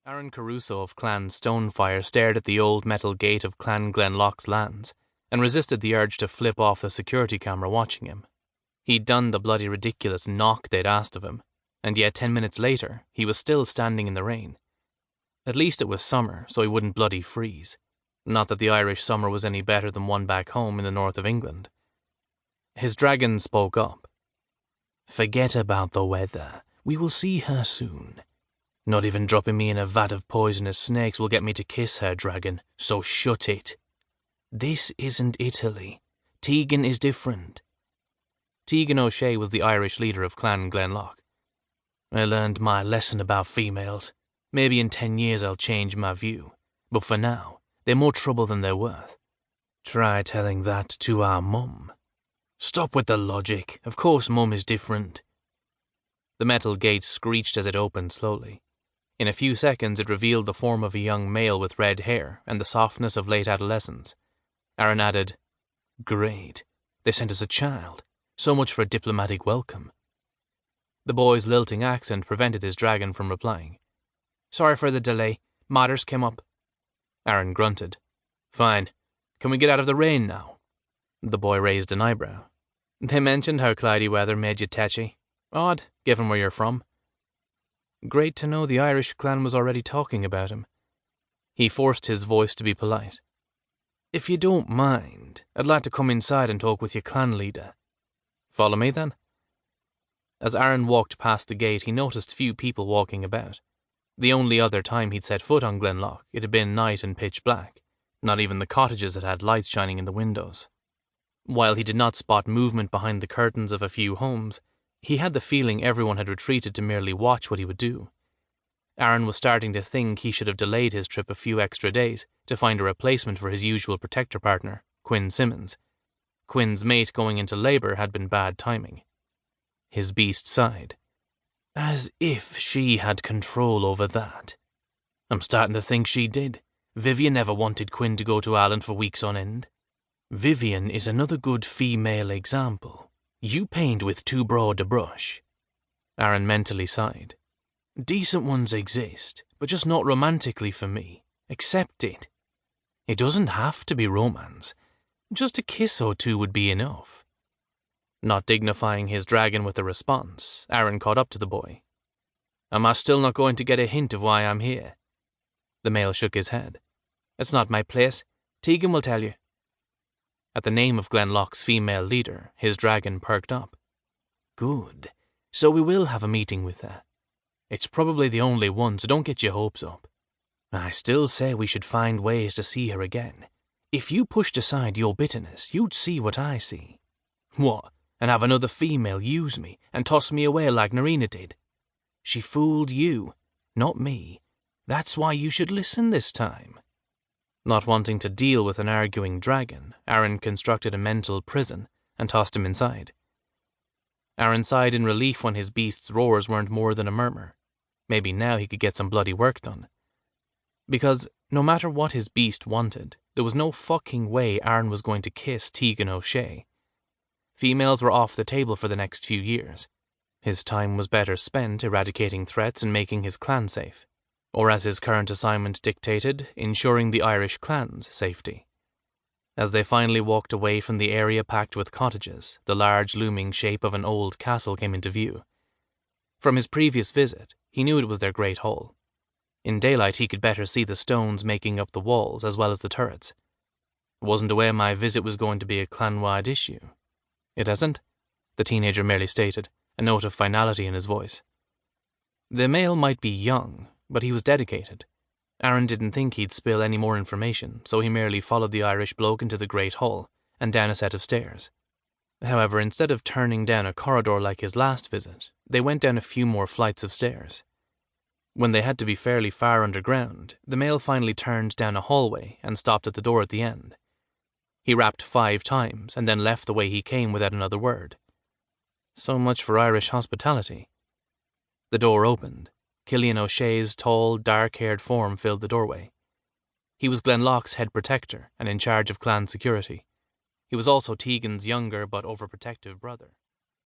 Aaron Caruso of Clan Stonefire stared at the old metal gate of Clan Glenlock's lands and resisted the urge to flip off the security camera watching him. He'd done the bloody ridiculous knock they'd asked of him, and yet 10 minutes later, he was still standing in the rain. At least it was summer, so he wouldn't bloody freeze. Not that the Irish summer was any better than one back home in the north of England. His dragon spoke up. "Forget about the weather. We will see her soon. Not even dropping me in a vat of poisonous snakes will get me to kiss her, dragon, so shut it. This isn't Italy. Teagan is different." Teagan OShea was the Irish leader of Clan Glenlock. "I learned my lesson about females. Maybe in 10 years I'll change my view. But for now, they're more trouble than they're worth. Try telling that to our mum." "Stop with the logic. Of course mum is different." The metal gate screeched as it opened slowly. In a few seconds it revealed the form of a young male with red hair and the softness of late adolescence. Aaron added, "Great. They sent us a child. So much for a diplomatic welcome." The boy's lilting accent prevented his dragon from replying. "Sorry for the delay. Matters came up." Aaron grunted. "Fine. Can we get out of the rain now?" The boy raised an eyebrow. "They mentioned how cloudy weather made you tetchy. Odd, given where you're from." Great to know the Irish clan was already talking about him. He forced his voice to be polite. "If you don't mind, I'd like to come inside and talk with your clan leader." "Follow me, then." As Aaron walked past the gate, he noticed few people walking about. The only other time he'd set foot on Glenlock, it had been night and pitch black. Not even the cottages had had lights shining in the windows. While he did not spot movement behind the curtains of a few homes, he had the feeling everyone had retreated to merely watch what he would do. Aaron was starting to think he should have delayed his trip a few extra days to find a replacement for his usual protector partner, Quinn Simmons. Quinn's mate going into labour had been bad timing. His beast sighed. "As if she had control over that. I'm starting to think she did. Vivian never wanted Quinn to go to Ireland for weeks on end. Vivian is another good female example. You paint with too broad a brush." Aaron mentally sighed. "Decent ones exist, but just not romantically for me. Accept it. It doesn't have to be romance. Just a kiss or two would be enough." Not dignifying his dragon with a response, Aaron caught up to the boy. "Am I still not going to get a hint of why I'm here?" The male shook his head. "It's not my place. Teagan will tell you." At the name of Glenlock's female leader, his dragon perked up. "Good. So we will have a meeting with her. It's probably the only one, so don't get your hopes up. I still say we should find ways to see her again. If you pushed aside your bitterness, you'd see what I see." "What, and have another female use me and toss me away like Narina did? She fooled you, not me. That's why you should listen this time." Not wanting to deal with an arguing dragon, Aaron constructed a mental prison and tossed him inside. Aaron sighed in relief when his beast's roars weren't more than a murmur. Maybe now he could get some bloody work done. Because, no matter what his beast wanted, there was no fucking way Aaron was going to kiss Teagan OShea. Females were off the table for the next few years. His time was better spent eradicating threats and making his clan safe. Or as his current assignment dictated, ensuring the Irish clan's safety. As they finally walked away from the area packed with cottages, the large looming shape of an old castle came into view. From his previous visit, he knew it was their great hall. In daylight he could better see the stones making up the walls as well as the turrets. "Wasn't aware my visit was going to be a clan-wide issue." "It isn't?" the teenager merely stated, a note of finality in his voice. The male might be young, but he was dedicated. Aaron didn't think he'd spill any more information, so he merely followed the Irish bloke into the great hall and down a set of stairs. However, instead of turning down a corridor like his last visit, they went down a few more flights of stairs. When they had to be fairly far underground, the male finally turned down a hallway and stopped at the door at the end. He rapped 5 times and then left the way he came without another word. So much for Irish hospitality. The door opened. Cillian O'Shea's tall, dark-haired form filled the doorway. He was Glenlock's head protector and in charge of clan security. He was also Teagan's younger but overprotective brother.